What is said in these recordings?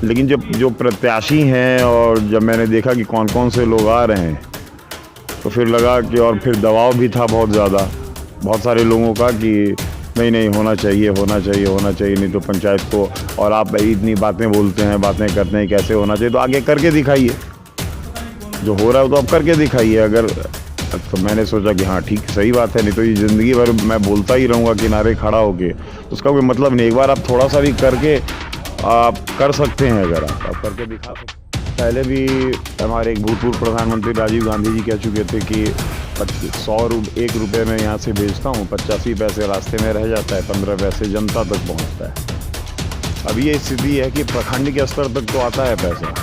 लेकिन जब जो प्रत्याशी हैं और जब मैंने देखा कि कौन कौन से लोग आ रहे हैं तो फिर लगा कि, और फिर दबाव भी था बहुत ज़्यादा, बहुत सारे लोगों का कि नहीं होना चाहिए नहीं तो पंचायत को, और आप इतनी बातें बोलते हैं, बातें करते हैं, कैसे होना चाहिए, तो आगे करके दिखाइए, जो हो रहा है तो आप करके दिखाइए। अगर तो मैंने सोचा कि हाँ ठीक सही बात है, नहीं तो ये ज़िंदगी भर मैं बोलता ही रहूँगा किनारे खड़ा होके, उसका कोई मतलब नहीं। एक बार आप थोड़ा सा भी करके आप कर सकते हैं, अगर आप करके दिखा सकते। पहले भी हमारे एक भूतपूर्व प्रधानमंत्री राजीव गांधी जी कह चुके थे कि 1 रुपये में यहाँ से भेजता हूँ, 85 पैसे रास्ते में रह जाता है, 15 पैसे जनता तक पहुँचता है। अब ये स्थिति है कि प्रखंड के स्तर तक तो आता है पैसा,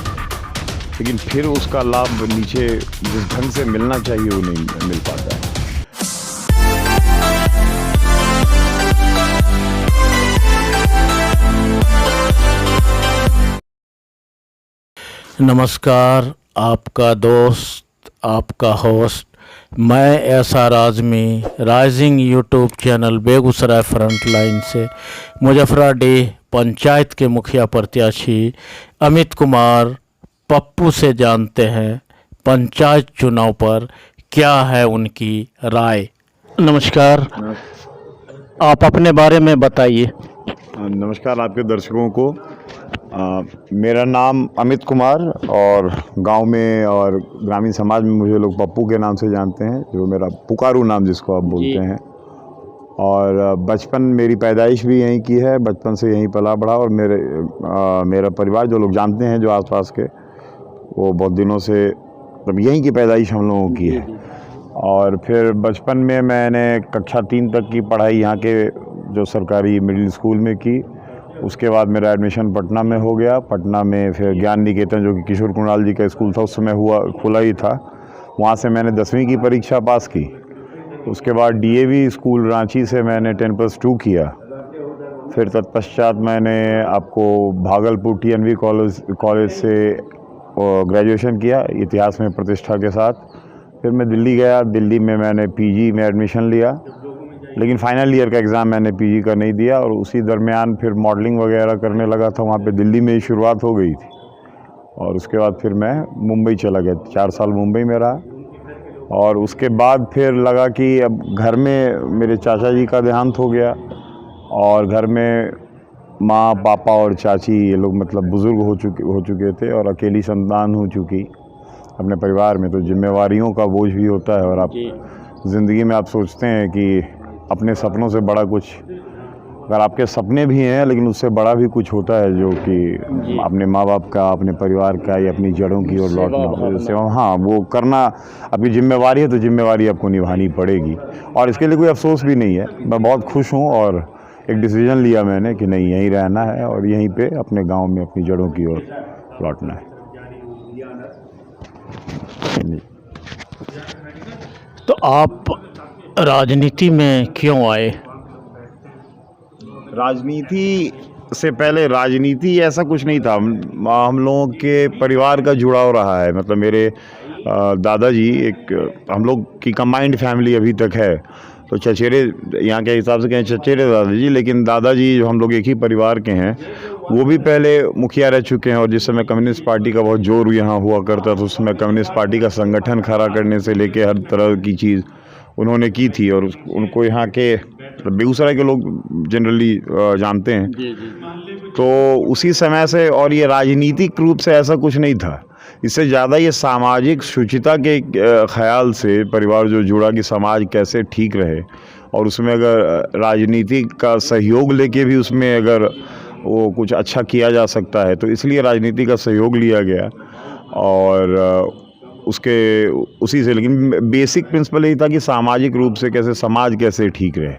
लेकिन फिर उसका लाभ नीचे जिस ढंग से मिलना चाहिए वो नहीं मिल पाता है। नमस्कार, आपका दोस्त, आपका होस्ट, मैं SR Azmi, rising YouTube channel Begusarai front line से मुजफ्फराडीह पंचायत के मुखिया प्रत्याशी अमित कुमार पप्पू से जानते हैं पंचायत चुनाव पर क्या है उनकी राय। नमस्कार, आप अपने बारे में बताइए। नमस्कार आपके दर्शकों को। मेरा नाम अमित कुमार, और गांव में और ग्रामीण समाज में मुझे लोग पप्पू के नाम से जानते हैं, जो मेरा पुकारू नाम जिसको आप बोलते हैं। और बचपन, मेरी पैदाइश भी यहीं की है, बचपन से यहीं पला बढ़ा, और मेरा परिवार जो लोग जानते हैं जो आसपास के, वो बहुत दिनों से मतलब यहीं की पैदाइश हम लोगों की है। और फिर बचपन में मैंने कक्षा 3 तक की पढ़ाई यहाँ के जो सरकारी मिडिल स्कूल में की। उसके बाद मेरा एडमिशन पटना में हो गया। पटना में फिर ज्ञान निकेतन, जो कि किशोर कुणाल जी का स्कूल था, उस समय खुला ही था, वहाँ से मैंने 10वीं की परीक्षा पास की। उसके बाद डीएवी स्कूल रांची से मैंने 10+2 किया। फिर तत्पश्चात मैंने आपको भागलपुर टीएनवी कॉलेज से ग्रेजुएशन किया इतिहास में प्रतिष्ठा के साथ। फिर मैं दिल्ली गया, दिल्ली में मैंने पीजी में एडमिशन लिया, लेकिन फाइनल ईयर का एग्ज़ाम मैंने पीजी का नहीं दिया। और उसी दरमियान फिर मॉडलिंग वगैरह करने लगा था, वहाँ पे दिल्ली में ही शुरुआत हो गई थी। और उसके बाद फिर मैं मुंबई चला गया, 4 साल मुंबई में रहा। और उसके बाद फिर लगा कि अब घर में मेरे चाचा जी का देहांत हो गया, और घर में माँ, पापा और चाची, ये लोग मतलब बुज़ुर्ग हो चुके थे, और अकेली संतान हो चुकी अपने परिवार में। तो जिम्मेवारियों का बोझ भी होता है, और आप ज़िंदगी में आप सोचते हैं कि अपने सपनों से बड़ा कुछ, अगर आपके सपने भी हैं लेकिन उससे बड़ा भी कुछ होता है, जो कि अपने माँ बाप का, अपने परिवार का, या अपनी जड़ों की ओर लौटना, सेवा, हाँ वो करना आपकी जिम्मेवारी है, तो जिम्मेवारी आपको निभानी पड़ेगी। और इसके लिए कोई अफसोस भी नहीं है, मैं बहुत खुश हूँ। और एक डिसीजन लिया मैंने कि नहीं, यहीं रहना है और यहीं पे अपने गांव में अपनी जड़ों की ओर लौटना है। तो आप राजनीति में क्यों आए? राजनीति से पहले राजनीति ऐसा कुछ नहीं था। हम लोगों के परिवार का जुड़ाव रहा है, मतलब मेरे दादाजी, एक हम लोग की कंबाइंड फैमिली अभी तक है, तो चचेरे, यहाँ के हिसाब से कहें चचेरे दादाजी, लेकिन दादाजी जो हम लोग एक ही परिवार के हैं, वो भी पहले मुखिया रह चुके हैं। और जिस समय कम्युनिस्ट पार्टी का बहुत जोर यहाँ हुआ करता था, उस समय कम्युनिस्ट पार्टी का संगठन खड़ा करने से लेके हर तरह की चीज़ उन्होंने की थी। और उनको यहाँ के बेगूसराय के लोग जनरली जानते हैं। तो उसी समय से, और ये राजनीतिक रूप से ऐसा कुछ नहीं था, इससे ज़्यादा ये सामाजिक शुचिता के ख्याल से परिवार जो जुड़ा कि समाज कैसे ठीक रहे, और उसमें अगर राजनीति का सहयोग लेके भी उसमें अगर वो कुछ अच्छा किया जा सकता है, तो इसलिए राजनीति का सहयोग लिया गया। और उसी से, लेकिन बेसिक प्रिंसिपल यही था कि सामाजिक रूप से कैसे समाज कैसे ठीक रहे।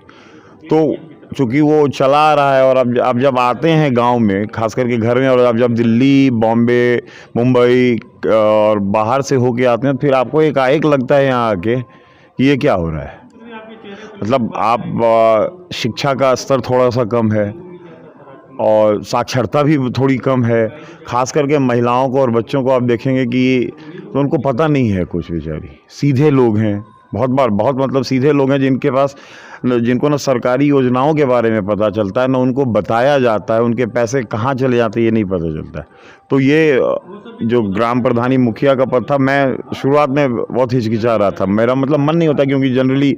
तो चूँकि वो चला रहा है, और अब जब आते हैं गांव में, खास करके घर में, और अब जब दिल्ली, बॉम्बे, मुंबई और बाहर से होके आते हैं, फिर आपको एकाएक लगता है यहाँ आके कि ये क्या हो रहा है। मतलब आप शिक्षा का स्तर थोड़ा सा कम है, और साक्षरता भी थोड़ी कम है। खास करके महिलाओं को और बच्चों को आप देखेंगे कि तो उनको पता नहीं है कुछ, बेचारी सीधे लोग हैं, बहुत मतलब सीधे लोग हैं जिनके पास जिनको ना सरकारी योजनाओं के बारे में पता चलता है, ना उनको बताया जाता है, उनके पैसे कहाँ चले जाते हैं ये नहीं पता चलता है। तो ये जो ग्राम प्रधानी मुखिया का पद था, मैं शुरुआत में बहुत हिचकिचा रहा था, मेरा मतलब मन नहीं होता, क्योंकि जनरली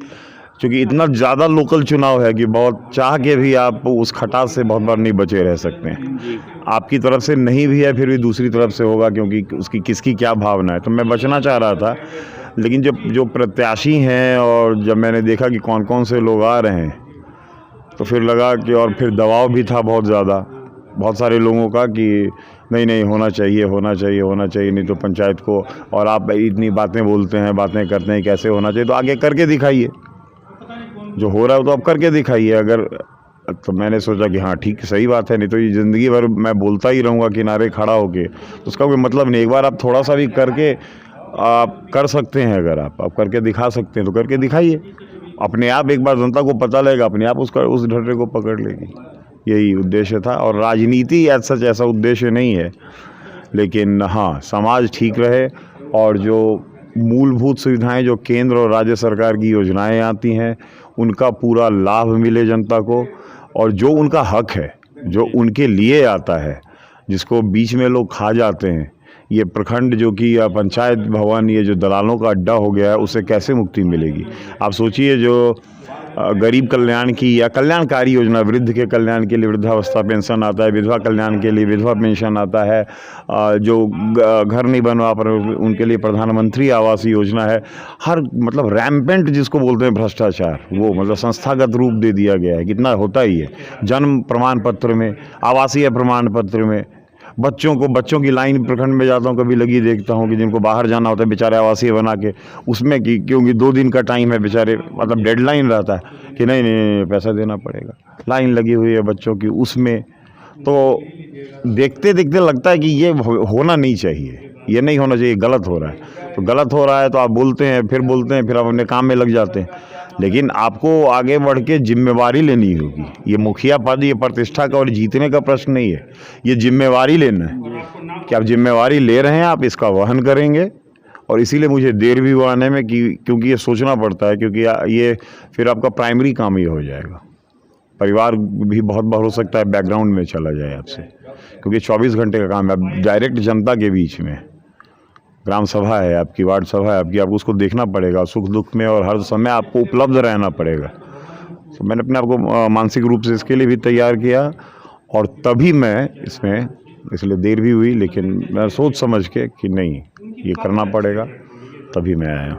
क्योंकि इतना ज़्यादा लोकल चुनाव है कि बहुत चाह के भी आप उस खटास से बहुत बार नहीं बचे रह सकते हैं। आपकी तरफ से नहीं भी है, फिर भी दूसरी तरफ से होगा, क्योंकि उसकी किसकी क्या भावना है। तो मैं बचना चाह रहा था, लेकिन जब जो प्रत्याशी हैं और जब मैंने देखा कि कौन कौन से लोग आ रहे हैं, तो फिर लगा कि, और फिर दबाव भी था बहुत ज़्यादा, बहुत सारे लोगों का, कि नहीं नहीं होना चाहिए होना चाहिए होना चाहिए, नहीं तो पंचायत को, और आप इतनी बातें बोलते हैं बातें करते हैं, कैसे होना चाहिए, तो आगे करके दिखाइए, जो हो रहा है तो आप करके दिखाइए। अगर तो मैंने सोचा कि हाँ ठीक सही बात है, नहीं तो ये ज़िंदगी भर मैं बोलता ही रहूँगा किनारे खड़ा होके, तो उसका कोई मतलब नहीं। एक बार आप थोड़ा सा भी करके आप कर सकते हैं, अगर आप करके दिखा सकते हैं तो करके दिखाइए। अपने आप एक बार जनता को पता लगेगा, अपने आप उस ढर्रे को पकड़ लेगी। यही उद्देश्य था, और राजनीति एज सच ऐसा उद्देश्य नहीं है, लेकिन हाँ समाज ठीक रहे, और जो मूलभूत सुविधाएं जो केंद्र और राज्य सरकार की योजनाएं आती हैं उनका पूरा लाभ मिले जनता को, और जो उनका हक है, जो उनके लिए आता है, जिसको बीच में लोग खा जाते हैं, ये प्रखंड जो कि या पंचायत भवन ये जो दलालों का अड्डा हो गया है, उससे कैसे मुक्ति मिलेगी। आप सोचिए, जो गरीब कल्याण की या कल्याणकारी योजना, वृद्ध के कल्याण के लिए वृद्धावस्था पेंशन आता है, विधवा कल्याण के लिए विधवा पेंशन आता है, जो घर नहीं बनवा पर उनके लिए प्रधानमंत्री आवास योजना है, हर मतलब रैम्पेंट जिसको बोलते हैं भ्रष्टाचार, वो मतलब संस्थागत रूप दे दिया गया है, कितना होता ही है। जन्म प्रमाण पत्र में, आवासीय प्रमाण पत्र में, बच्चों की लाइन प्रखंड में जाता हूँ, कभी लगी देखता हूँ कि जिनको बाहर जाना होता है बेचारे आवासीय बना के, उसमें कि क्योंकि 2 दिन का टाइम है, बेचारे मतलब डेडलाइन रहता है कि नहीं नहीं पैसा देना पड़ेगा, लाइन लगी हुई है बच्चों की उसमें। तो देखते देखते लगता है कि ये होना नहीं चाहिए, ये नहीं होना चाहिए, गलत हो रहा है। तो गलत हो रहा है तो आप बोलते हैं, फिर आप अपने काम में लग जाते हैं, लेकिन आपको आगे बढ़ के जिम्मेवारी लेनी होगी। ये मुखिया पद, ये प्रतिष्ठा का और जीतने का प्रश्न नहीं है, ये जिम्मेवारी लेना है कि आप जिम्मेवारी ले रहे हैं, आप इसका वहन करेंगे। और इसीलिए मुझे देर भी हुआ आने में, क्योंकि ये सोचना पड़ता है, क्योंकि ये फिर आपका प्राइमरी काम ये हो जाएगा। परिवार भी बहुत बार हो सकता है बैकग्राउंड में चला जाए आपसे, क्योंकि 24 घंटे का काम है, आप डायरेक्ट जनता के बीच में, ग्राम सभा है आपकी, वार्ड सभा है आपकी, आपको उसको देखना पड़ेगा, सुख दुख में, और हर समय आपको उपलब्ध रहना पड़ेगा। तो मैंने अपने आप को मानसिक रूप से इसके लिए भी तैयार किया, और तभी मैं इसमें, इसलिए देर भी हुई, लेकिन मैं सोच समझ के कि नहीं ये करना पड़ेगा, तभी मैं आया।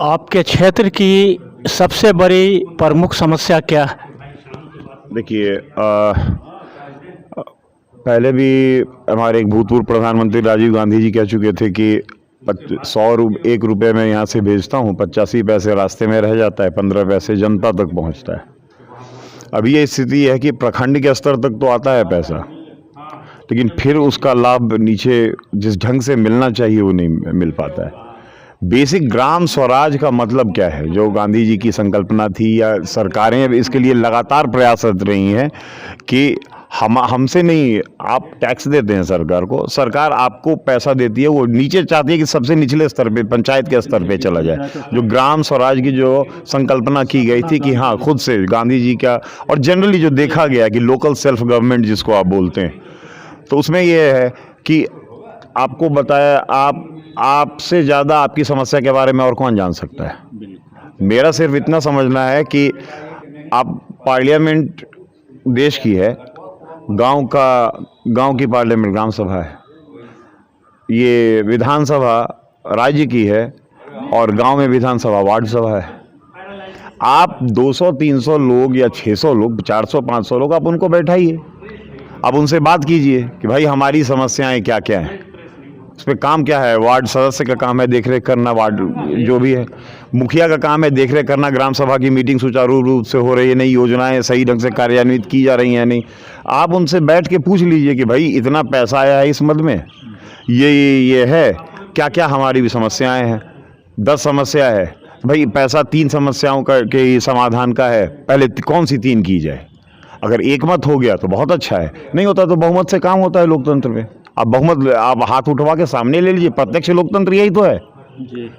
आपके क्षेत्र की सबसे बड़ी प्रमुख समस्या क्या है? देखिए, पहले भी हमारे एक भूतपूर्व प्रधानमंत्री राजीव गांधी जी कह चुके थे कि 1 रुपये में यहाँ से भेजता हूँ, 85 पैसे रास्ते में रह जाता है, 15 पैसे जनता तक पहुँचता है। अभी ये स्थिति है कि प्रखंड के स्तर तक तो आता है पैसा, लेकिन फिर उसका लाभ नीचे जिस ढंग से मिलना चाहिए वो नहीं मिल पाता है। बेसिक ग्राम स्वराज का मतलब क्या है, जो गांधी जी की संकल्पना थी, या सरकारें इसके लिए लगातार प्रयासरत रही हैं कि हमसे नहीं, आप टैक्स देते हैं सरकार को, सरकार आपको पैसा देती है, वो नीचे चाहती है कि सबसे निचले स्तर पे, पंचायत के स्तर पे चला जाए। जो ग्राम स्वराज की जो संकल्पना की गई थी कि हाँ खुद से गांधी जी का, और जनरली जो देखा गया कि लोकल सेल्फ गवर्नमेंट जिसको आप बोलते हैं, तो उसमें ये है कि आपको बताया, आपसे ज़्यादा आपकी समस्या के बारे में और कौन जान सकता है। मेरा सिर्फ इतना समझना है कि आप पार्लियामेंट देश की है, गांव की पार्लियामेंट ग्राम सभा है, ये विधानसभा राज्य की है, और गांव में विधानसभा वार्ड सभा है। आप 200-300 लोग या 600 लोग, 400-500 लोग, आप उनको बैठाइए, आप उनसे बात कीजिए कि भाई हमारी समस्याएं क्या क्या हैं, उस पर काम क्या है। वार्ड सदस्य का काम है देखरेख करना, वार्ड जो भी है, मुखिया का काम है देखरेख करना, ग्राम सभा की मीटिंग सुचारू रूप से हो रही है, नई योजनाएं सही ढंग से कार्यान्वित की जा रही हैं नहीं। आप उनसे बैठ के पूछ लीजिए कि भाई इतना पैसा आया है इस मद में, ये है, क्या क्या हमारी भी समस्याएं हैं। 10 समस्या है भाई, पैसा 3 समस्याओं का के समाधान का है, पहले कौन सी 3 की जाए। अगर एकमत हो गया तो बहुत अच्छा है, नहीं होता तो बहुमत से काम होता है लोकतंत्र में। आप बहुमत, आप हाथ उठवा के सामने ले लीजिए, प्रत्यक्ष लोकतंत्र यही तो है। जी।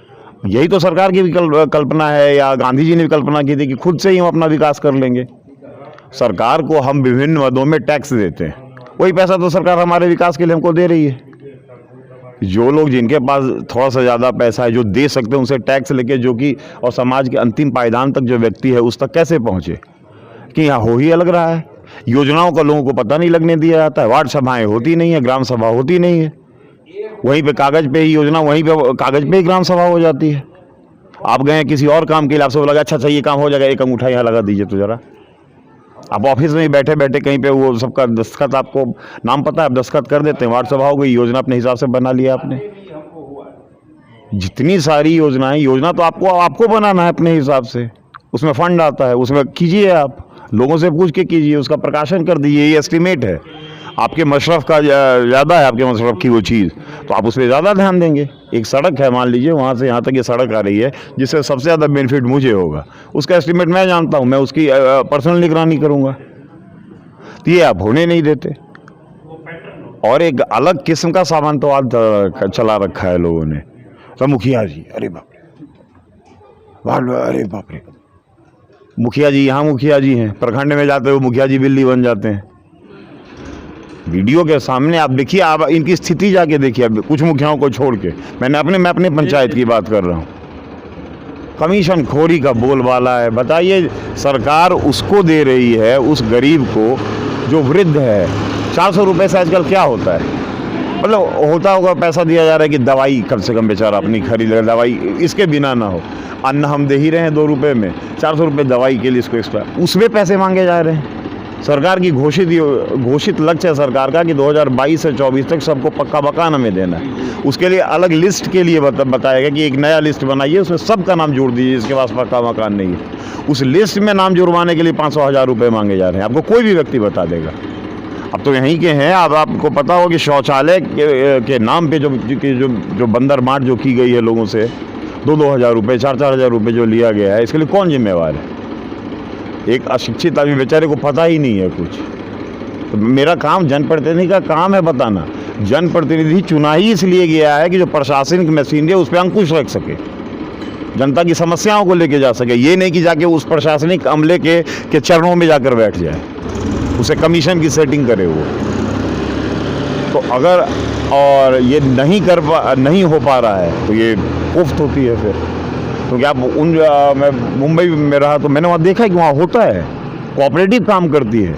यही तो सरकार की कल्पना है, या गांधी जी ने भी कल्पना की थी कि खुद से ही हम अपना विकास कर लेंगे। सरकार को हम विभिन्न मदों में टैक्स देते हैं, वही पैसा तो सरकार हमारे विकास के लिए हमको दे रही है। जो लोग जिनके पास थोड़ा सा ज़्यादा पैसा है, जो दे सकते हैं, उनसे टैक्स लेके जो कि और समाज के अंतिम पायदान तक जो व्यक्ति है उस तक कैसे पहुँचे, कि यहाँ हो ही अलग रहा है। योजनाओं का लोगों को पता नहीं लगने दिया जाता है। वार्ड सभाएं होती नहीं है, ग्राम सभा होती नहीं है, वहीं पे कागज़ पे ही योजना, वहीं पे कागज़ पे ही ग्राम सभा हो जाती है। आप गए किसी और काम के लिए, आपसे बोला अच्छा ये काम हो जाएगा, एक अंगूठा यहाँ लगा दीजिए तो ज़रा। आप ऑफिस में ही बैठे बैठे कहीं पे वो सबका दस्तखत, आपको नाम पता है, आप दस्तखत कर देते हैं, वार्ड सभा हो गई, योजना अपने हिसाब से बना लिया आपने। जितनी सारी योजनाएं, योजना तो आपको बनाना है अपने हिसाब से, उसमें फंड आता है, उसमें कीजिए, आप लोगों से पूछ के कीजिए, उसका प्रकाशन कर दीजिए। ये एस्टीमेट है, आपके मशरफ का ज़्यादा है, आपके मशरफ की वो चीज़, तो आप उस पर ज़्यादा ध्यान देंगे। एक सड़क है, मान लीजिए वहाँ से यहाँ तक ये सड़क आ रही है, जिससे सबसे ज़्यादा बेनिफिट मुझे होगा, उसका एस्टीमेट मैं जानता हूँ, मैं उसकी पर्सनल निगरानी करूँगा। तो ये आप होने नहीं देते। और एक अलग किस्म का सामान तो आज चला रखा है लोगों ने, तो मुखिया जी, अरे बाप रे, अरे बाप रे, मुखिया जी यहाँ मुखिया जी हैं, प्रखंड में जाते हो मुखिया जी बिल्ली बन जाते हैं। वीडियो के सामने आप देखिए, आप इनकी स्थिति जाके देखिए, कुछ मुखियाओं को छोड़ के, मैं अपने पंचायत की बात कर रहा हूँ। कमीशन खोरी का बोलबाला है। बताइए, सरकार उसको दे रही है, उस गरीब को जो वृद्ध है। 400 रुपये से आजकल क्या होता है, मतलब होता होगा, पैसा दिया जा रहा है कि दवाई कम से कम बेचारा अपनी खरीद ले, दवाई इसके बिना ना हो। अन्न हम दे ही रहे हैं 2 रुपये में, 400 रुपये दवाई के लिए इसको एक्स्ट्रा, उसमें पैसे मांगे जा रहे हैं। सरकार की घोषित लक्ष्य है सरकार का कि 2022 से 24 तक सबको पक्का मकान हमें देना है। उसके लिए अलग लिस्ट के लिए बताएगा कि एक नया लिस्ट बनाइए, उसमें सबका नाम जोड़ दीजिए जिसके पास पक्का मकान नहीं है। उस लिस्ट में नाम जुड़वाने के लिए 500,000 रुपये मांगे जा रहे हैं। आपको कोई भी व्यक्ति बता देगा। अब तो यहीं के हैं, अब आपको पता हो कि शौचालय के नाम पे जो बंदर मार जो की गई है लोगों से, 2-2 हज़ार रुपये, 4-4 हज़ार रुपये जो लिया गया है, इसके लिए कौन जिम्मेवार है? एक अशिक्षित आदमी बेचारे को पता ही नहीं है कुछ। तो मेरा काम, जनप्रतिनिधि का काम है बताना। जनप्रतिनिधि चुना ही इसलिए गया है कि जो प्रशासनिक मशीनरी है उस पर अंकुश रख सके, जनता की समस्याओं को लेके जा सके। ये नहीं कि जाके उस प्रशासनिक अमले के चरणों में जाकर बैठ जाए, उसे कमीशन की सेटिंग करे वो। तो अगर और ये नहीं हो पा रहा है तो ये कोफ्त होती है फिर। क्योंकि आप मैं मुंबई में रहा तो मैंने वहाँ देखा है कि वहाँ होता है, कोऑपरेटिव काम करती है।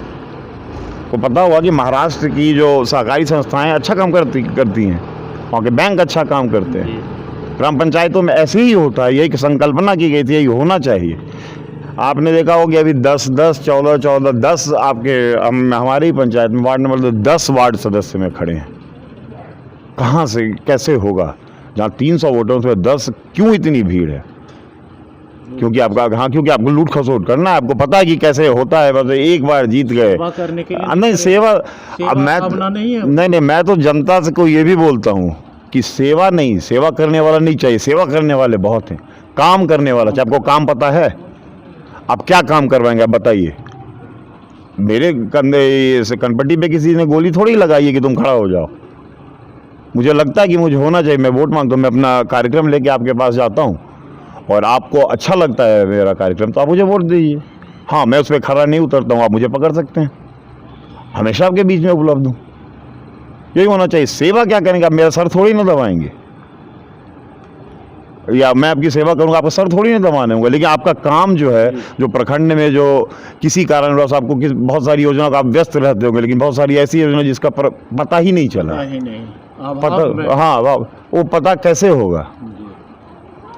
को पता हुआ कि महाराष्ट्र की जो सहकारी संस्थाएं अच्छा काम करती हैं, वहाँ के बैंक अच्छा काम करते हैं। ग्राम पंचायतों में ऐसे ही होता है, यही संकल्पना की गई थी, यही होना चाहिए। आपने देखा होगा अभी 10-10, 14-14, 10 आपके हमारी पंचायत में वार्ड नंबर 10 वार्ड सदस्य में खड़े हैं। कहाँ से कैसे होगा? जहाँ 300 वोटों से 10, क्यों इतनी भीड़ है? क्योंकि आपको लूट खसोट करना है। आपको पता है कि कैसे होता है, बस एक बार जीत गए सेवा करने के लिए नहीं, सेवा अब मैं तो जनता से को ये भी बोलता हूँ कि सेवा नहीं, सेवा करने वाला नहीं चाहिए। सेवा करने वाले बहुत हैं, काम करने वाला चाहिए। आपको काम पता है? आप क्या काम करवाएंगे आप बताइए? मेरे कंधे से कनपट्टी पे किसी ने गोली थोड़ी लगाई है कि तुम खड़ा हो जाओ। मुझे लगता है कि मुझे होना चाहिए, मैं वोट मांगता हूँ, मैं अपना कार्यक्रम लेके आपके पास जाता हूँ और आपको अच्छा लगता है मेरा कार्यक्रम तो आप मुझे वोट दीजिए। हाँ, मैं उस पर खरा नहीं उतरता हूँ, आप मुझे पकड़ सकते हैं, हमेशा आपके बीच में उपलब्ध हूँ। यही होना चाहिए। सेवा क्या करेंगे आप? मेरा सर थोड़ी ना दबाएंगे, या मैं आपकी सेवा करूंगा, आपका सर थोड़ी ना दबाने होंगे। लेकिन आपका काम जो है, जो प्रखंड में जो किसी कारणवश आपको बहुत सारी योजनाओं का आप व्यस्त रहते होंगे, लेकिन बहुत सारी ऐसी योजना जिसका पता ही नहीं चला, हाँ, वो पता कैसे होगा?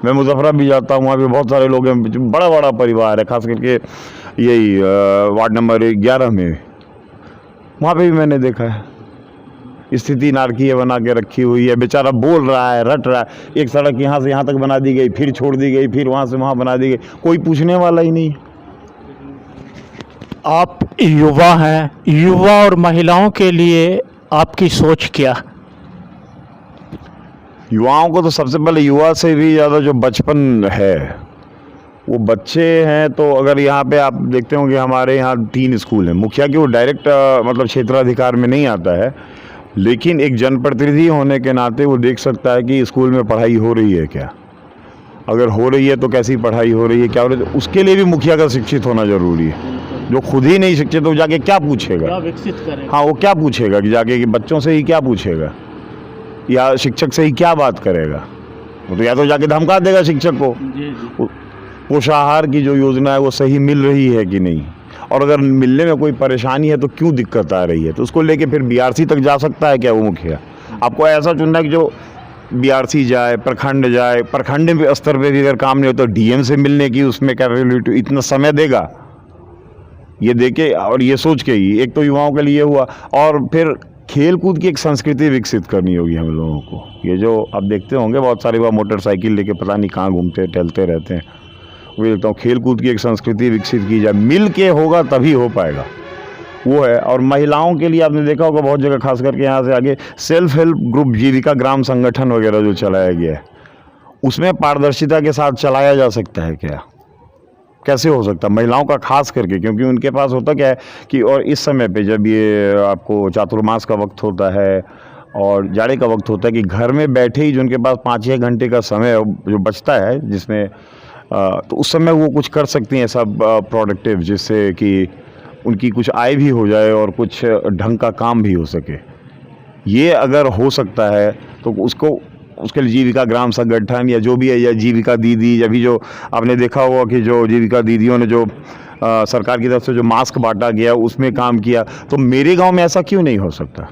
मैं मुजफ्फराबाद भी जाता हूँ, वहाँ पे बहुत सारे लोग हैं, बड़ा बड़ा परिवार है, खास करके यही वार्ड नंबर 11 में, वहाँ पे भी मैंने देखा है स्थिति नारकीय बना के रखी हुई है। बेचारा बोल रहा है, रट रहा है, एक सड़क यहाँ से यहाँ तक बना दी गई, फिर छोड़ दी गई, फिर वहाँ से वहाँ बना दी गई, कोई पूछने वाला ही नहीं। आप युवा हैं, युवा और महिलाओं के लिए आपकी सोच क्या? युवाओं को तो सबसे पहले, युवा से भी ज़्यादा जो बचपन है, वो बच्चे हैं। तो अगर यहाँ पे आप देखते होंगे हमारे यहाँ 3 स्कूल हैं। मुखिया की वो डायरेक्ट मतलब क्षेत्राधिकार में नहीं आता है, लेकिन एक जनप्रतिनिधि होने के नाते वो देख सकता है कि स्कूल में पढ़ाई हो रही है क्या, अगर हो रही है तो कैसी पढ़ाई हो रही है, क्या हो रही है, तो उसके लिए भी मुखिया का शिक्षित होना ज़रूरी है। जो खुद ही नहीं शिक्षित हो जाके क्या पूछेगा, क्या विकसित करेगा। हाँ वो क्या पूछेगा कि जाके कि बच्चों से ही क्या पूछेगा या शिक्षक से ही क्या बात करेगा। वो तो या तो जाके धमका देगा शिक्षक को। जी जी। पोषाहार की जो योजना है वो सही मिल रही है कि नहीं, और अगर मिलने में कोई परेशानी है तो क्यों दिक्कत आ रही है, तो उसको लेके फिर बीआरसी तक जा सकता है क्या वो मुखिया। आपको ऐसा चुनना है कि जो बीआरसी जाए, प्रखंड जाए, प्रखंड स्तर पे भी अगर काम नहीं हो तो डीएम से मिलने की उसमें कैपेबिलिटी, इतना समय देगा ये देके और ये सोच के ही। एक तो युवाओं के लिए हुआ, और फिर खेल कूद की एक संस्कृति विकसित करनी होगी हम लोगों को। ये जो आप देखते होंगे बहुत सारे युवा मोटरसाइकिल लेके पता नहीं कहाँ घूमते टहलते रहते हैं, वो देखता हूँ खेल कूद की एक संस्कृति विकसित की जाए, मिल के होगा तभी हो पाएगा वो है। और महिलाओं के लिए आपने देखा होगा बहुत जगह, खास करके यहाँ से आगे सेल्फ हेल्प ग्रुप, जीविका ग्राम संगठन वगैरह जो चलाया गया है, उसमें पारदर्शिता के साथ चलाया जा सकता है क्या, कैसे हो सकता है महिलाओं का खास करके, क्योंकि उनके पास होता क्या है कि, और इस समय पे जब ये आपको चातुर्मास का वक्त होता है और जाड़े का वक्त होता है, कि घर में बैठे ही जो उनके पास 5-6 घंटे का समय जो बचता है जिसमें तो उस समय वो कुछ कर सकती हैं सब प्रोडक्टिव, जिससे कि उनकी कुछ आय भी हो जाए और कुछ ढंग का काम भी हो सके। ये अगर हो सकता है तो उसको, उसके लिए जीविका ग्राम संगठन या जो भी है, या जीविका दीदी, अभी जो आपने देखा होगा कि जो जीविका दीदियों ने जो सरकार की तरफ से जो मास्क बांटा गया उसमें काम किया, तो मेरे गांव में ऐसा क्यों नहीं हो सकता,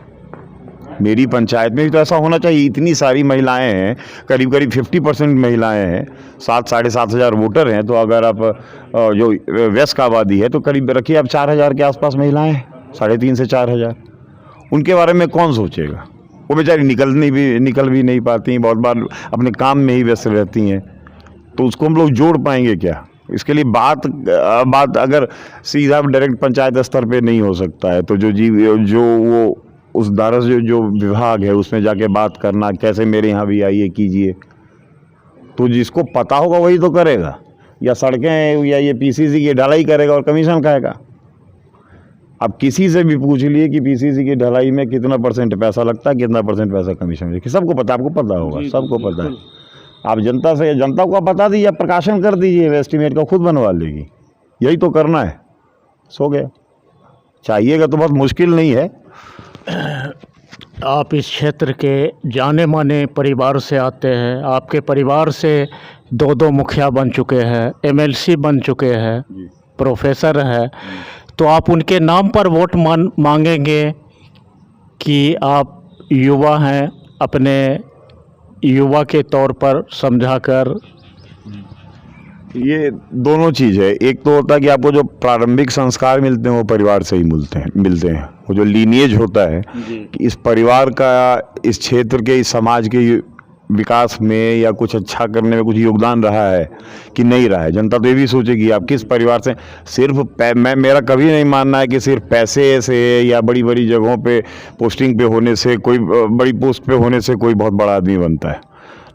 मेरी पंचायत में भी तो ऐसा होना चाहिए। इतनी सारी महिलाएं हैं, करीब करीब 50% महिलाएं हैं, 7-7.5 हज़ार वोटर हैं, तो अगर आप जो वयस्क आबादी है तो करीब रखिए आप 4,000 के आसपास महिलाएं हैं, 3.5 से 4,000। उनके बारे में कौन सोचेगा, वो बेचारी निकल भी नहीं पाती, बहुत बार अपने काम में ही व्यस्त रहती हैं, तो उसको हम लोग जोड़ पाएंगे क्या। इसके लिए बात अगर सीधा डायरेक्ट पंचायत स्तर पे नहीं हो सकता है, तो जो वो उस दायरा से जो विभाग है उसमें जाके बात करना, कैसे मेरे यहाँ भी आइए कीजिए, तो जिसको पता होगा वही तो करेगा, या सड़कें या ये पीसीसी की ढलाई करेगा और कमीशन खाएगा। अब किसी से भी पूछ लिए कि पीसीसी की ढलाई में कितना % पैसा लगता है, कितना % पैसा कमीशन मिलेगा, सबको पता, आपको पता होगा, सबको पता है। आप जनता को बता दीजिए, प्रकाशन कर दीजिए, एस्टीमेट का खुद बनवा लेगी, यही तो करना है। सो गया, चाहिएगा तो बहुत मुश्किल नहीं है। आप इस क्षेत्र के जाने माने परिवार से आते हैं, आपके परिवार से 2 मुखिया बन चुके हैं, एमएलसी बन चुके हैं, प्रोफेसर है, तो आप उनके नाम पर वोट मांगेंगे कि आप युवा हैं, अपने युवा के तौर पर समझाकर। ये दोनों चीज़ है, एक तो होता है कि आपको जो प्रारंभिक संस्कार मिलते हैं वो परिवार से ही मिलते हैं, वो जो लीनिएज होता है कि इस परिवार का इस क्षेत्र के, इस समाज के विकास में या कुछ अच्छा करने में कुछ योगदान रहा है कि नहीं रहा है। जनता तो ये भी सोचेगी आप किस परिवार से। सिर्फ मेरा कभी नहीं मानना है कि सिर्फ पैसे से या बड़ी बड़ी जगहों पे पोस्टिंग पे होने से, कोई बड़ी पोस्ट पे होने से कोई बहुत बड़ा आदमी बनता है।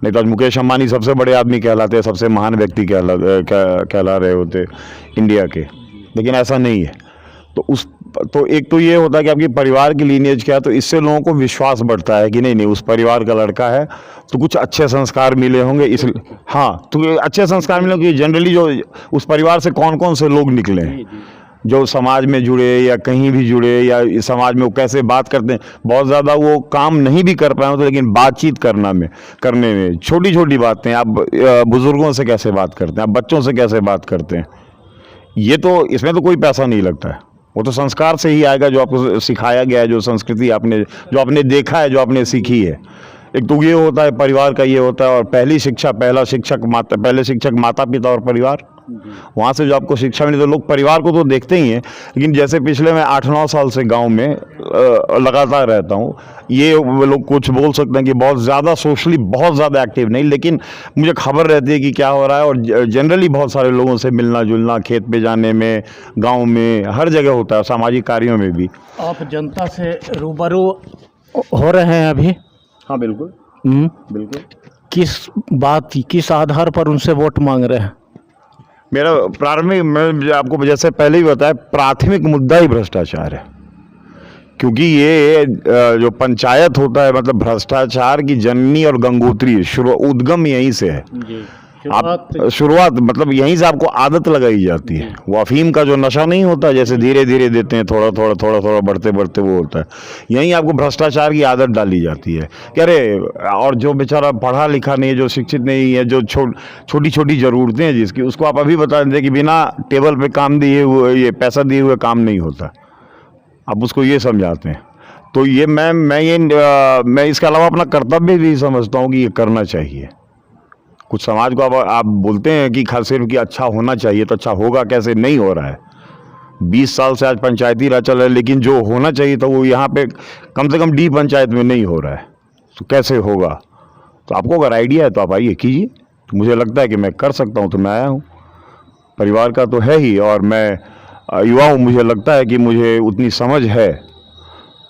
नहीं तो आज मुकेश अंबानी सबसे बड़े आदमी कहलाते हैं, सबसे महान व्यक्ति कहला रहे होते इंडिया के, लेकिन ऐसा नहीं है। तो एक तो ये होता है कि आपकी परिवार की लीनिएज क्या है, तो इससे लोगों को विश्वास बढ़ता है कि नहीं उस परिवार का लड़का है तो कुछ अच्छे संस्कार मिले होंगे, इस हाँ तो अच्छे संस्कार मिले होंगे। जनरली जो उस परिवार से कौन कौन से लोग निकले हैं जो समाज में जुड़े या कहीं भी जुड़े, या समाज में वो कैसे बात करते हैं, बहुत ज़्यादा वो काम नहीं भी कर पाए होते, लेकिन बातचीत करने में छोटी छोटी बातें, आप बुज़ुर्गों से कैसे बात करते हैं, आप बच्चों से कैसे बात करते हैं, ये तो इसमें तो कोई पैसा नहीं लगता है, वो तो संस्कार से ही आएगा, जो आपको सिखाया गया है, जो संस्कृति जो आपने देखा है, जो आपने सीखी है। एक तो ये होता है परिवार का, ये होता है, और पहले शिक्षक माता पिता और परिवार, वहाँ से जो आपको शिक्षा मिली, तो लोग परिवार को तो देखते ही हैं। लेकिन जैसे पिछले मैं 8-9 साल से गांव में लगातार रहता हूँ, ये लोग कुछ बोल सकते हैं कि बहुत ज़्यादा सोशली बहुत ज़्यादा एक्टिव नहीं, लेकिन मुझे खबर रहती है कि क्या हो रहा है, और जनरली बहुत सारे लोगों से मिलना जुलना, खेत पे जाने में, गाँव में, हर जगह होता है, सामाजिक कार्यों में भी। आप जनता से रूबरू हो रहे हैं अभी? हाँ बिल्कुल बिल्कुल। किस आधार पर उनसे वोट मांग रहे हैं? मेरा प्रारंभिक, मैं आपको जैसे पहले ही बताया, प्राथमिक मुद्दा ही भ्रष्टाचार है, क्योंकि ये जो पंचायत होता है मतलब भ्रष्टाचार की जननी और गंगोत्री शुरू उद्गम यहीं से है। जी आप शुरुआत मतलब यहीं से आपको आदत लगाई जाती है। वो अफीम का जो नशा नहीं होता जैसे धीरे धीरे देते हैं थोड़ा थोड़ा थोड़ा थोड़ा बढ़ते बढ़ते वो होता है, यहीं आपको भ्रष्टाचार की आदत डाली जाती है कि अरे, और जो बेचारा पढ़ा लिखा नहीं है, जो शिक्षित नहीं है, जो छोटी छोटी ज़रूरतें हैं जिसकी, उसको आप अभी बता दें कि बिना टेबल पे काम दिए हुए, ये पैसा दिए हुए काम नहीं होता, आप उसको ये समझाते हैं। तो ये मैं इसके अलावा अपना कर्तव्य भी समझता हूँ कि ये करना चाहिए। कुछ समाज को आप बोलते हैं कि खास सिर्फ कि अच्छा होना चाहिए, तो अच्छा होगा कैसे? नहीं हो रहा है। 20 साल से आज पंचायती राज चल रहा है, लेकिन जो होना चाहिए था वो यहाँ पे कम से कम डी पंचायत में नहीं हो रहा है, तो कैसे होगा? तो आपको अगर आइडिया है तो आप आइए कीजिए। तो मुझे लगता है कि मैं कर सकता हूँ, तो मैं आया हूँ। परिवार का तो है ही, और मैं युवा हूँ, मुझे लगता है कि मुझे उतनी समझ है।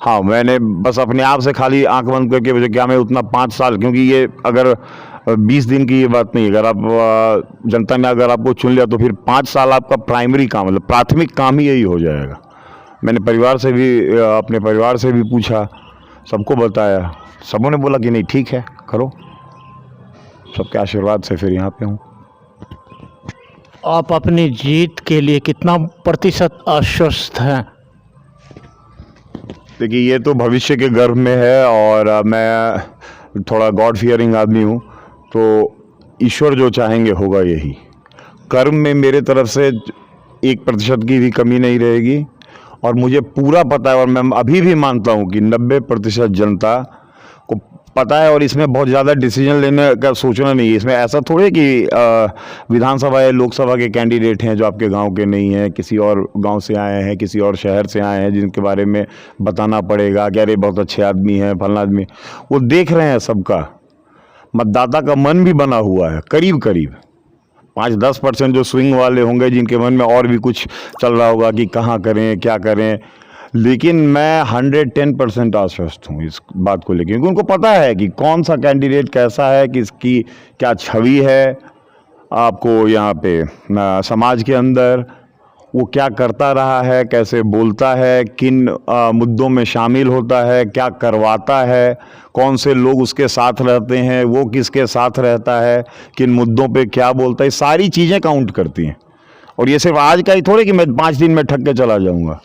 हाँ, मैंने बस अपने आप से खाली आंख बंद करके मुझे क्या मैं उतना 5 साल, क्योंकि ये अगर 20 दिन की ये बात नहीं है, अगर आप जनता ने अगर आपको चुन लिया तो फिर 5 साल आपका प्राइमरी काम मतलब प्राथमिक काम ही यही हो जाएगा। मैंने परिवार से भी अपने परिवार से भी पूछा, सबको बताया, सबों ने बोला कि नहीं ठीक है करो। सबके आशीर्वाद से फिर यहाँ पे हूँ। आप अपनी जीत के लिए कितना प्रतिशत आश्वस्त हैं? देखिए, ये तो भविष्य के गर्भ में है, और मैं थोड़ा गॉड फियरिंग आदमी हूँ, तो ईश्वर जो चाहेंगे होगा यही। कर्म में मेरे तरफ से 1% की भी कमी नहीं रहेगी, और मुझे पूरा पता है, और मैं अभी भी मानता हूँ कि 90% जनता को पता है, और इसमें बहुत ज़्यादा डिसीजन लेने का सोचना नहीं है। इसमें ऐसा थोड़ी है कि विधानसभा या लोकसभा के कैंडिडेट हैं जो आपके गांव के नहीं हैं, किसी और गांव से आए हैं, किसी और शहर से आए हैं, जिनके बारे में बताना पड़ेगा कि अरे बहुत अच्छे आदमी हैं, फलना आदमी। वो देख रहे हैं सबका, मतदाता का मन भी बना हुआ है। करीब करीब 5-10% जो स्विंग वाले होंगे, जिनके मन में और भी कुछ चल रहा होगा कि कहाँ करें क्या करें, लेकिन मैं 110% आश्वस्त हूँ इस बात को लेकर, क्योंकि उनको पता है कि कौन सा कैंडिडेट कैसा है, किसकी क्या छवि है आपको यहाँ पे समाज के अंदर, वो क्या करता रहा है, कैसे बोलता है, किन मुद्दों में शामिल होता है, क्या करवाता है, कौन से लोग उसके साथ रहते हैं, वो किसके साथ रहता है, किन मुद्दों पे क्या बोलता है, सारी चीज़ें काउंट करती हैं। और ये सिर्फ आज का ही थोड़े कि मैं 5 दिन में ठग के चला जाऊँगा।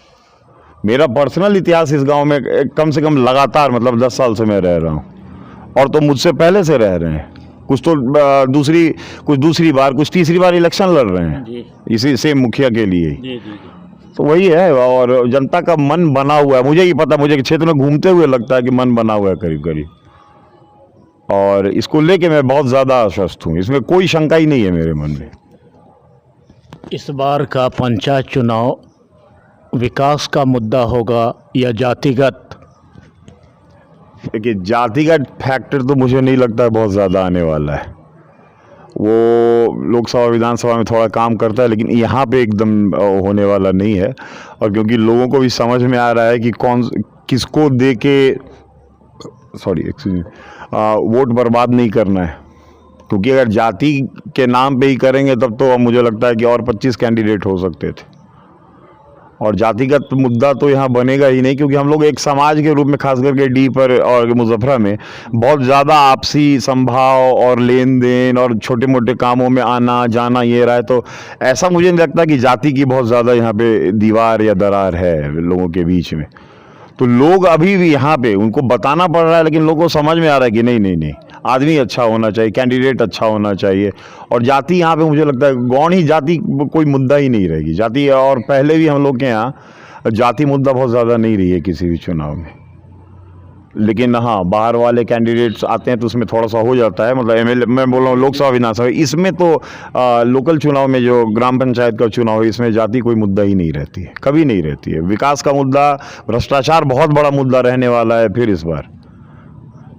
मेरा पर्सनल इतिहास इस गांव में कम से कम लगातार मतलब 10 साल से मैं रह रहा हूँ, और तो मुझसे पहले से रह रहे हैं। कुछ तो दूसरी बार, कुछ तीसरी बार इलेक्शन लड़ रहे हैं इसी सेम मुखिया के लिए। तो वही है, और जनता का मन बना हुआ है। मुझे ही पता, मुझे क्षेत्र में घूमते हुए लगता है कि मन बना हुआ है करीब करीब, और इसको लेके मैं बहुत ज़्यादा आश्वस्त हूँ। इसमें कोई शंका ही नहीं है मेरे मन में। इस बार का पंचायत चुनाव विकास का मुद्दा होगा या जातिगत? देखिए, जातिगत फैक्टर तो मुझे नहीं लगता बहुत ज़्यादा आने वाला है। वो लोकसभा विधानसभा में थोड़ा काम करता है, लेकिन यहाँ पे एकदम होने वाला नहीं है। और क्योंकि लोगों को भी समझ में आ रहा है कि किसको दे के वोट बर्बाद नहीं करना है, क्योंकि अगर जाति के नाम पे ही करेंगे तब तो मुझे लगता है कि और 25 कैंडिडेट हो सकते थे, और जातिगत मुद्दा तो यहाँ बनेगा ही नहीं, क्योंकि हम लोग एक समाज के रूप में खास करके डी पर और मुजफ्फरा में बहुत ज़्यादा आपसी संभाव और लेन देन और छोटे मोटे कामों में आना जाना ये रहा है। तो ऐसा मुझे नहीं लगता कि जाति की बहुत ज़्यादा यहाँ पे दीवार या दरार है लोगों के बीच में। तो लोग अभी भी यहाँ पे उनको बताना पड़ रहा है, लेकिन लोगों को समझ में आ रहा है कि नहीं नहीं नहीं, आदमी अच्छा होना चाहिए, कैंडिडेट अच्छा होना चाहिए। और जाति यहाँ पे मुझे लगता है गौण ही जाति कोई मुद्दा ही नहीं रहेगी जाति। और पहले भी हम लोग के यहाँ जाति मुद्दा बहुत ज़्यादा नहीं रही है किसी भी चुनाव में, लेकिन हाँ बाहर वाले कैंडिडेट्स आते हैं तो उसमें थोड़ा सा हो जाता है। मतलब एमएलए मैं बोल रहा हूँ लोकसभा विधानसभा, इसमें तो लोकल चुनाव में जो ग्राम पंचायत का चुनाव है इसमें जाति कोई मुद्दा ही नहीं रहती है, कभी नहीं रहती है। विकास का मुद्दा, भ्रष्टाचार बहुत बड़ा मुद्दा रहने वाला है फिर इस बार,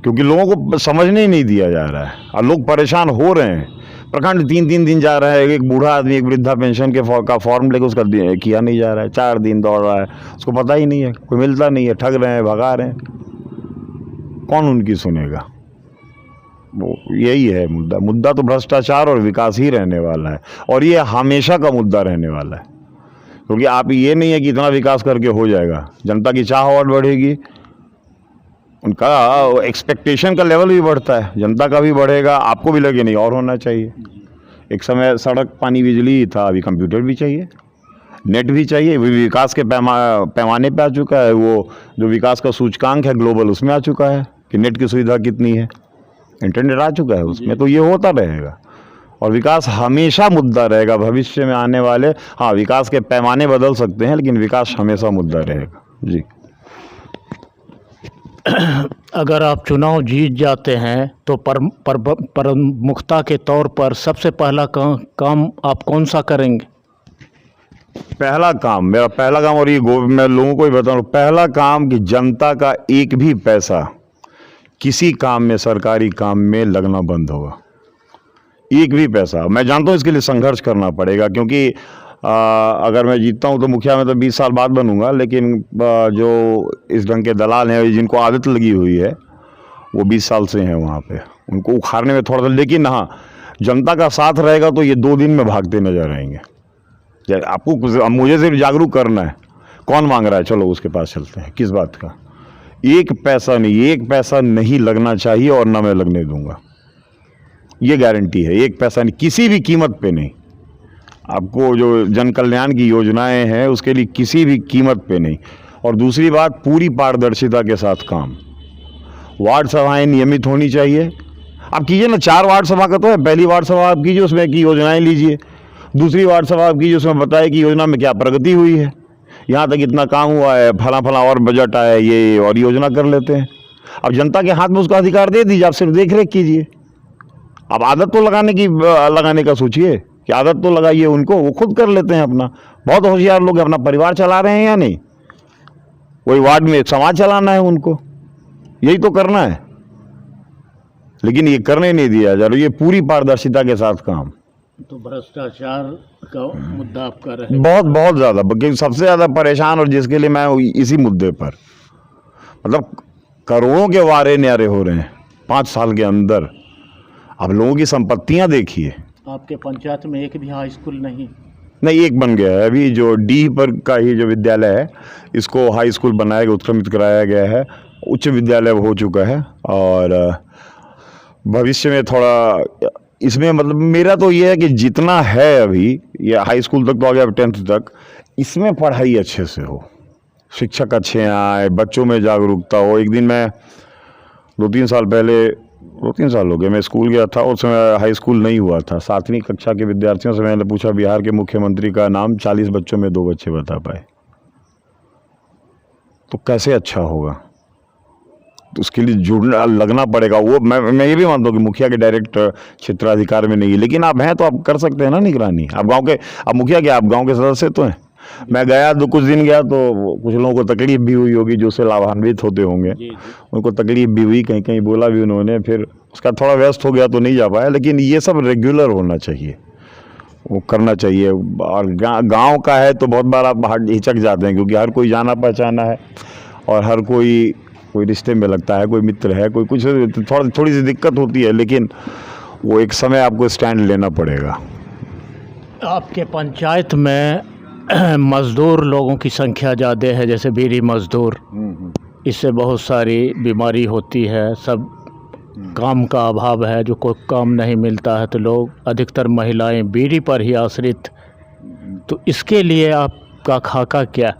क्योंकि लोगों को समझने ही नहीं दिया जा रहा है और लोग परेशान हो रहे हैं। प्रखंड 3-3 दिन जा रहा है, एक बूढ़ा आदमी एक वृद्धा पेंशन का फॉर्म लेकर उसका किया नहीं जा रहा है, 4 दिन दौड़ रहा है, उसको पता ही नहीं है, कोई मिलता नहीं है, ठग रहे हैं, भगा रहे हैं, कौन उनकी सुनेगा। वो यही है मुद्दा तो भ्रष्टाचार और विकास ही रहने वाला है, और ये हमेशा का मुद्दा रहने वाला है, क्योंकि आप ये नहीं है कि इतना विकास करके हो जाएगा, जनता की चाह और बढ़ेगी, उनका एक्सपेक्टेशन का लेवल भी बढ़ता है, जनता का भी बढ़ेगा, आपको भी लगे नहीं और होना चाहिए। एक समय सड़क पानी बिजली था, अभी कंप्यूटर भी चाहिए, नेट भी चाहिए, वो विकास के पैमाने पे आ चुका है। वो जो विकास का सूचकांक है ग्लोबल, उसमें आ चुका है कि नेट की सुविधा कितनी है, इंटरनेट आ चुका है उसमें। तो ये होता रहेगा और विकास हमेशा मुद्दा रहेगा भविष्य में आने वाले। हाँ, विकास के पैमाने बदल सकते हैं, लेकिन विकास हमेशा मुद्दा रहेगा। जी। अगर आप चुनाव जीत जाते हैं तो प्रमुखता के तौर पर सबसे पहला काम आप कौन सा करेंगे? पहला काम, मेरा पहला काम, और ये मैं लोगों को ही बताऊँ, पहला काम कि जनता का एक भी पैसा किसी काम में, सरकारी काम में लगना बंद होगा। एक भी पैसा। मैं जानता हूँ इसके लिए संघर्ष करना पड़ेगा, क्योंकि अगर मैं जीतता हूँ तो मुखिया में तो 20 साल बाद बनूंगा, लेकिन जो इस ढंग के दलाल हैं जिनको आदत लगी हुई है वो 20 साल से हैं वहाँ पे, उनको उखाड़ने में थोड़ा सा। लेकिन हाँ, जनता का साथ रहेगा तो ये 2 दिन में भागते नजर आएंगे। आपको मुझे सिर्फ जागरूक करना है, कौन मांग रहा है, चलो उसके पास चलते हैं। किस बात का? एक पैसा नहीं, एक पैसा नहीं लगना चाहिए और ना मैं लगने दूंगा, ये गारंटी है। एक पैसा नहीं, किसी भी कीमत पे नहीं। आपको जो जन कल्याण की योजनाएं हैं उसके लिए किसी भी कीमत पे नहीं। और दूसरी बात, पूरी पारदर्शिता के साथ काम। वार्ड सभाएं नियमित होनी चाहिए। आप कीजिए ना, 4 वार्ड सभा का तो है, पहली वार्ड सभा आप कीजिए, उसमें की योजनाएं लीजिए। दूसरी वार्ड सभा आप कीजिए, उसमें बताए कि योजना में क्या प्रगति हुई है, यहाँ तक इतना काम हुआ है, फला फला और बजट आया, ये और योजना कर लेते हैं। अब जनता के हाथ में उसका अधिकार दे दीजिए, आप सिर्फ देख रेख कीजिए। अब आदत तो लगाने का सोचिए कि आदत तो लगाइए उनको, वो खुद कर लेते हैं अपना। बहुत होशियार लोग अपना परिवार चला रहे हैं या नहीं, वही वार्ड में समाज चलाना है उनको, यही तो करना है। लेकिन ये करने नहीं दिया जा रहा। ये पूरी पारदर्शिता के साथ काम। तो भ्रष्टाचार का मुद्दा आपका रहे? बहुत बहुत ज़्यादा, क्योंकि सबसे ज़्यादा परेशान और जिसके लिए मैं इसी मुद्दे पर, मतलब करोड़ों के वारे न्यारे हो रहे हैं 5 साल के अंदर। अब लोगों की संपत्तियां देखिए। आपके पंचायत में एक भी हाई स्कूल नहीं? नहीं, एक बन गया है अभी, जो डी पर का ही जो विद्यालय है, इसको हाई स्कूल बनाया गया, उत्क्रमित कराया गया है, उच्च विद्यालय हो चुका है। और भविष्य में थोड़ा इसमें, मतलब मेरा तो ये है कि जितना है अभी, ये हाई स्कूल तक तो आ गया, 10th तक, इसमें पढ़ाई अच्छे से हो, शिक्षक अच्छे आए, बच्चों में जागरूकता हो। एक दिन मैं 2-3 साल पहले, 2-3 साल हो गए, मैं स्कूल गया था, उस समय हाई स्कूल नहीं हुआ था। 7वीं कक्षा के विद्यार्थियों से मैंने पूछा बिहार के मुख्यमंत्री का नाम, 40 बच्चों में 2 बच्चे बता पाए। तो कैसे अच्छा होगा? तो उसके लिए जुड़ना, लगना पड़ेगा। वो मैं ये भी मानता हूँ कि मुखिया के डायरेक्ट क्षेत्राधिकार में नहीं है, लेकिन आप हैं तो आप कर सकते हैं ना निगरानी। आप गाँव के, आप मुखिया क्या, आप गाँव के सदस्य तो हैं। मैं गया तो कुछ दिन गया तो कुछ लोगों को तकलीफ भी हुई होगी, जो उससे लाभान्वित होते होंगे, उनको तकलीफ भी हुई, कहीं कहीं बोला भी उन्होंने, फिर उसका थोड़ा व्यस्त हो गया तो नहीं जा पाया। लेकिन ये सब रेगुलर होना चाहिए, वो करना चाहिए। और गांव का है तो बहुत बार आप हिचक जाते हैं, क्योंकि हर कोई जाना पहचाना है और हर कोई रिश्ते में लगता है, कोई मित्र है, कोई कुछ, थोड़ी सी दिक्कत होती है। लेकिन वो एक समय आपको स्टैंड लेना पड़ेगा। आपके पंचायत में मज़दूर लोगों की संख्या ज़्यादा है, जैसे बीड़ी मज़दूर, इससे बहुत सारी बीमारी होती है, सब काम का अभाव है, जो कोई काम नहीं मिलता है, तो लोग, अधिकतर महिलाएं बीड़ी पर ही आश्रित। तो इसके लिए आपका खाका क्या?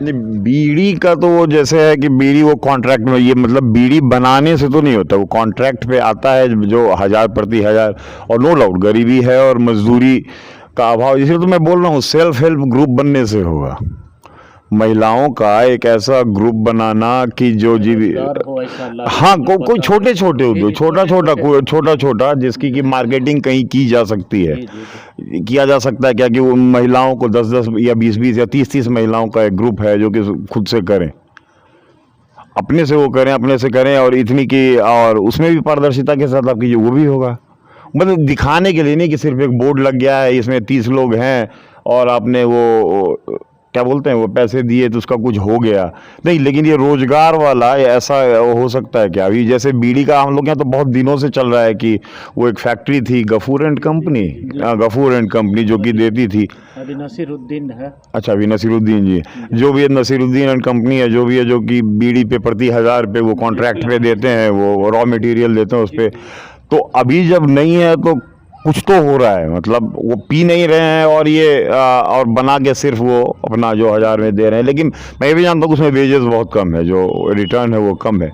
नहीं, बीड़ी का तो वो जैसे है कि बीड़ी वो कॉन्ट्रैक्ट में, ये मतलब बीड़ी बनाने से तो नहीं होता, वो कॉन्ट्रैक्ट पे आता है, जो 1000 प्रति 1000। और नो डाउट गरीबी है और मजदूरी का अभाव, इसलिए तो मैं बोल रहा हूँ सेल्फ हेल्प ग्रुप बनने से होगा। महिलाओं का एक ऐसा ग्रुप बनाना कि जो जीवी, हाँ, कोई छोटे छोटे उद्योग, छोटा छोटा जिसकी की मार्केटिंग कहीं की जा सकती है, किया जा सकता है क्या, कि वो महिलाओं को 10-10 या 20-20 या 30-30 महिलाओं का एक ग्रुप है जो कि खुद से करें, अपने से वो करें, अपने से करें। और इतनी की, और उसमें भी पारदर्शिता के साथ आप कीजिए, वो भी होगा। मतलब दिखाने के लिए नहीं कि सिर्फ एक बोर्ड लग गया है, इसमें 30 लोग हैं और आपने वो क्या बोलते हैं वो पैसे दिए तो उसका कुछ हो गया नहीं, लेकिन ये रोजगार वाला ऐसा हो सकता है क्या? अभी जैसे बीड़ी का हम लोग यहाँ तो बहुत दिनों से चल रहा है कि वो एक फैक्ट्री थी Ghafoor and company, Ghafoor and company जो कि देती थी, अभी नसीरुद्दीन है। अच्छा अभी नसीरुद्दीन जी, जो भी है नसीरुद्दीन एंड कंपनी है, जो भी है, जो कि बीड़ी पे प्रति 1000 पे वो कॉन्ट्रैक्ट पे देते हैं, वो रॉ मटेरियल देते हैं उस पर। तो अभी जब नहीं है तो कुछ तो हो रहा है, मतलब वो पी नहीं रहे हैं और ये और बना के सिर्फ वो अपना जो 1000 में दे रहे हैं। लेकिन मैं ये भी जानता हूँ उसमें वेजेस बहुत कम है, जो रिटर्न है वो कम है,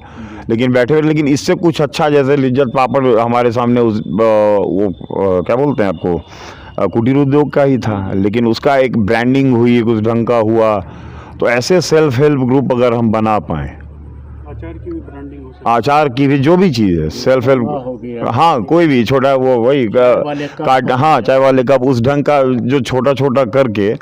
लेकिन बैठे हुए। लेकिन इससे कुछ अच्छा, जैसे लिज्जत पापड़ हमारे सामने उस क्या बोलते हैं आपको, कुटीर उद्योग का ही था, लेकिन उसका एक ब्रांडिंग हुई, कुछ ढंग का हुआ। तो ऐसे सेल्फ हेल्प ग्रुप अगर हम बना पाएँ, अचार की भी ब्रांडिंग हो सकती आचार की भी जो भी चीज़ है सेल्फ हो हेल्प, गया। हाँ कोई भी छोटा वो वही वाले कप कार्ड, हाँ चाय वाले कप, उस ढंग का जो छोटा छोटा करके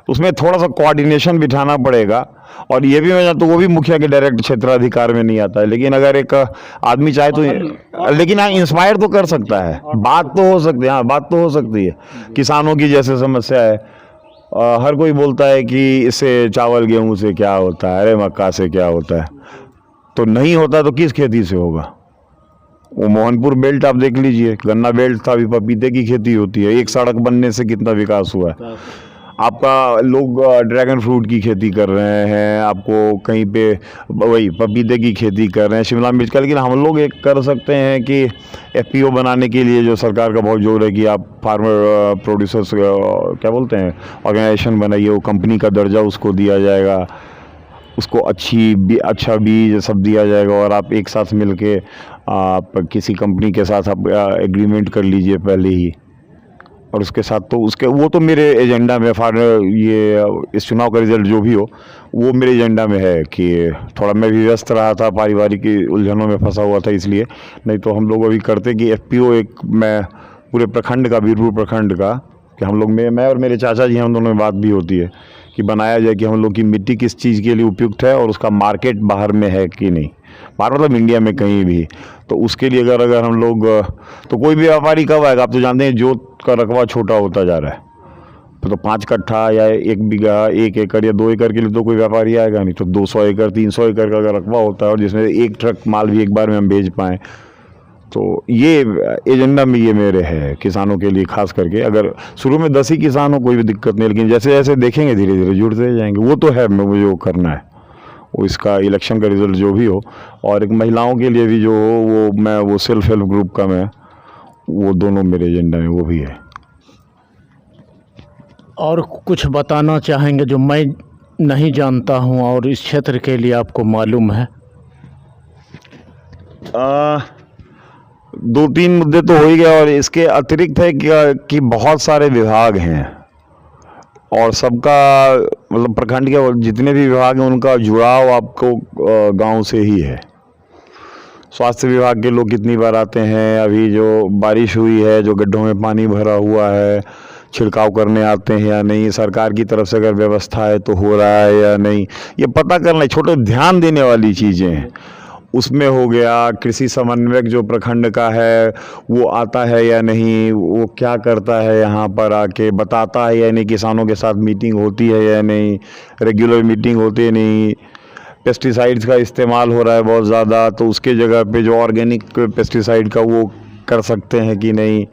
उसमें थोड़ा सा कोऑर्डिनेशन बिठाना पड़ेगा। और ये भी मैं जानता हूँ वो भी मुखिया के डायरेक्ट क्षेत्राधिकार में नहीं आता है, लेकिन अगर एक आदमी चाहे तो, लेकिन हाँ इंस्पायर तो कर सकता है, बात तो हो सकती है, हाँ बात तो हो सकती है। किसानों की जैसे समस्या है, हर कोई बोलता है कि इससे चावल गेहूं से क्या होता है, अरे मक्का से क्या होता है, तो नहीं होता तो किस खेती से होगा? वो मोहनपुर बेल्ट आप देख लीजिए, गन्ना बेल्ट था, अभी पपीते की खेती होती है, एक सड़क बनने से कितना विकास हुआ है। आपका लोग ड्रैगन फ्रूट की खेती कर रहे हैं, आपको कहीं पे वही पपीते की खेती कर रहे हैं, शिमला मिर्च का। लेकिन हम लोग एक कर सकते हैं कि एफपीओ बनाने के लिए जो सरकार का बहुत जोर है कि आप फार्मर प्रोड्यूसर्स क्या बोलते हैं ऑर्गेनाइजेशन बनाइए, वो कंपनी का दर्जा उसको दिया जाएगा, उसको अच्छा बीज सब दिया जाएगा, और आप एक साथ मिलके आप किसी कंपनी के साथ आप एग्रीमेंट कर लीजिए पहले ही, और उसके साथ तो उसके वो तो मेरे एजेंडा में ये इस चुनाव का रिजल्ट जो भी हो वो मेरे एजेंडा में है कि थोड़ा मैं भी व्यस्त रहा था, पारिवारिक उलझनों में फंसा हुआ था इसलिए। नहीं तो हम लोग अभी करते कि एफपीओ एक, मैं पूरे प्रखंड का, बीरपुर प्रखंड का, कि हम लोग मैं और मेरे चाचा जी, हम दोनों में बात भी होती है कि बनाया जाए कि हम लोग की मिट्टी किस चीज़ के लिए उपयुक्त है और उसका मार्केट बाहर में है कि नहीं, बाहर मतलब इंडिया में कहीं भी। तो उसके लिए अगर हम लोग, तो कोई भी व्यापारी कब आएगा? आप तो जानते हैं जोत का रकबा छोटा होता जा रहा है, तो 5 कट्ठा या 1 बीघा, 1 एकड़ या 2 एकड़ के लिए तो कोई व्यापारी आएगा नहीं। तो 200 एकड़ 300 एकड़ का अगर रकबा होता है और जिसमें 1 ट्रक माल भी एक बार में हम भेज पाएँ, तो ये एजेंडा में ये मेरे है किसानों के लिए खास करके। अगर शुरू में 10 ही किसान हो कोई भी दिक्कत नहीं, लेकिन जैसे जैसे देखेंगे धीरे धीरे जुड़ते जाएंगे। वो तो है, मुझे वो करना है, वो इसका इलेक्शन का रिजल्ट जो भी हो, और एक महिलाओं के लिए भी जो हो वो, मैं वो सेल्फ हेल्प ग्रुप का, मैं वो दोनों मेरे एजेंडा में वो भी है। और कुछ बताना चाहेंगे जो मैं नहीं जानता हूं और इस क्षेत्र के लिए आपको मालूम है? 2-3 मुद्दे तो हो ही गया, और इसके अतिरिक्त है कि बहुत सारे विभाग हैं और सबका मतलब प्रखंड के जितने भी विभाग हैं उनका जुड़ाव आपको गांव से ही है। स्वास्थ्य विभाग के लोग कितनी बार आते हैं, अभी जो बारिश हुई है, जो गड्ढों में पानी भरा हुआ है, छिड़काव करने आते हैं या नहीं, सरकार की तरफ से अगर व्यवस्था है तो हो रहा है या नहीं, ये पता करना, छोटे ध्यान देने वाली चीज़ें हैं। उसमें हो गया कृषि समन्वयक जो प्रखंड का है वो आता है या नहीं, वो क्या करता है, यहाँ पर आके बताता है या नहीं, किसानों के साथ मीटिंग होती है या नहीं, रेगुलर मीटिंग होती है नहीं, पेस्टिसाइड्स का इस्तेमाल हो रहा है बहुत ज़्यादा, तो उसके जगह पे जो ऑर्गेनिक पेस्टिसाइड का वो कर सकते हैं कि नहीं।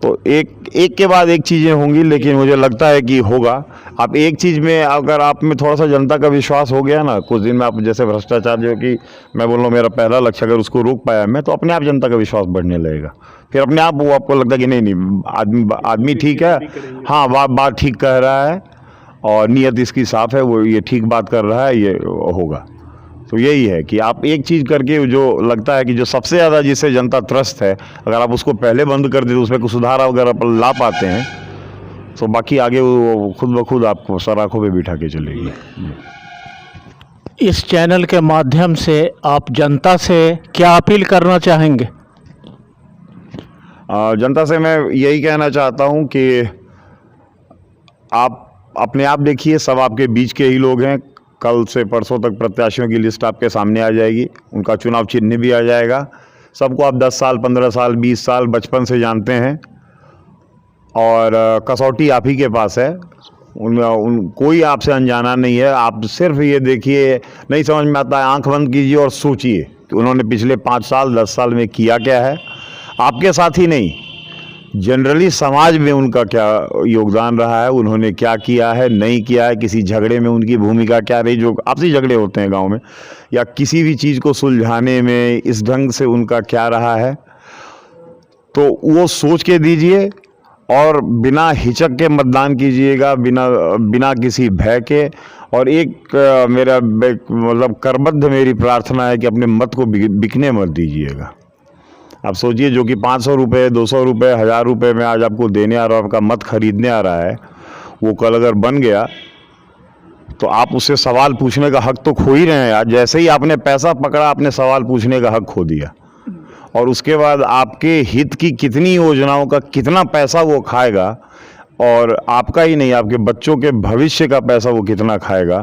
तो एक के बाद एक चीज़ें होंगी, लेकिन मुझे लगता है कि होगा। आप एक चीज़ में अगर आप में थोड़ा सा जनता का विश्वास हो गया ना, कुछ दिन में आप जैसे भ्रष्टाचार जो कि मैं बोल रहा हूँ मेरा पहला लक्ष्य, अगर उसको रोक पाया मैं, तो अपने आप जनता का विश्वास बढ़ने लगेगा। फिर अपने आप वो आपको लगता है कि नहीं आदमी ठीक है, हाँ बात ठीक कह रहा है और नीयत इसकी साफ़ है, वो ये ठीक बात कर रहा है, ये होगा। तो यही है कि आप एक चीज़ करके जो लगता है कि जो सबसे ज़्यादा जिससे जनता त्रस्त है, अगर आप उसको पहले बंद कर दें तो उसमें कुछ सुधार अगर आप ला पाते हैं तो बाकी आगे वो खुद ब खुद आपको सराखों पे बिठा के चलेगी। इस चैनल के माध्यम से आप जनता से क्या अपील करना चाहेंगे? जनता से मैं यही कहना चाहता हूँ कि आप अपने आप देखिए, सब आपके बीच के ही लोग हैं। कल से परसों तक प्रत्याशियों की लिस्ट आपके सामने आ जाएगी, उनका चुनाव चिन्ह भी आ जाएगा। सबको आप 10 साल 15 साल 20 साल बचपन से जानते हैं और कसौटी आप ही के पास है। कोई आपसे अनजाना नहीं है। आप सिर्फ ये देखिए, नहीं समझ में आता है, आंख बंद कीजिए और सोचिए कि उन्होंने पिछले 5 साल 10 साल में किया क्या है। आपके साथ ही नहीं, जनरली समाज में उनका क्या योगदान रहा है, उन्होंने क्या किया है, नहीं किया है, किसी झगड़े में उनकी भूमिका क्या रही, जो आपसी झगड़े होते हैं गांव में, या किसी भी चीज़ को सुलझाने में इस ढंग से उनका क्या रहा है। तो वो सोच के दीजिए और बिना हिचक के मतदान कीजिएगा, बिना किसी भय के। और एक मेरा मतलब करबद्ध मेरी प्रार्थना है कि अपने मत को बिकने मत दीजिएगा। आप सोचिए, जो कि 500 रुपये, 200 रुपये, 1000 रुपये में आज आपको देने आ रहा है, आपका मत खरीदने आ रहा है, वो कल अगर बन गया तो आप उससे सवाल पूछने का हक तो खो ही रहे हैं। आज जैसे ही आपने पैसा पकड़ा, आपने सवाल पूछने का हक खो दिया। और उसके बाद आपके हित की कितनी योजनाओं का कितना पैसा वो खाएगा, और आपका ही नहीं, आपके बच्चों के भविष्य का पैसा वो कितना खाएगा,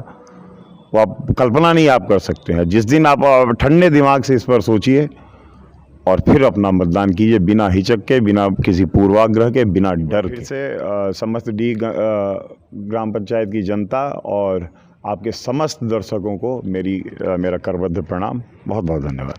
वो आप कल्पना नहीं आप कर सकते हैं। जिस दिन आप ठंडे दिमाग से इस पर सोचिए और फिर अपना मतदान कीजिए, बिना हिचक के, बिना किसी पूर्वाग्रह के, बिना डर के। से समस्त डी ग्राम पंचायत की जनता और आपके समस्त दर्शकों को मेरा करबद्ध प्रणाम। बहुत बहुत धन्यवाद।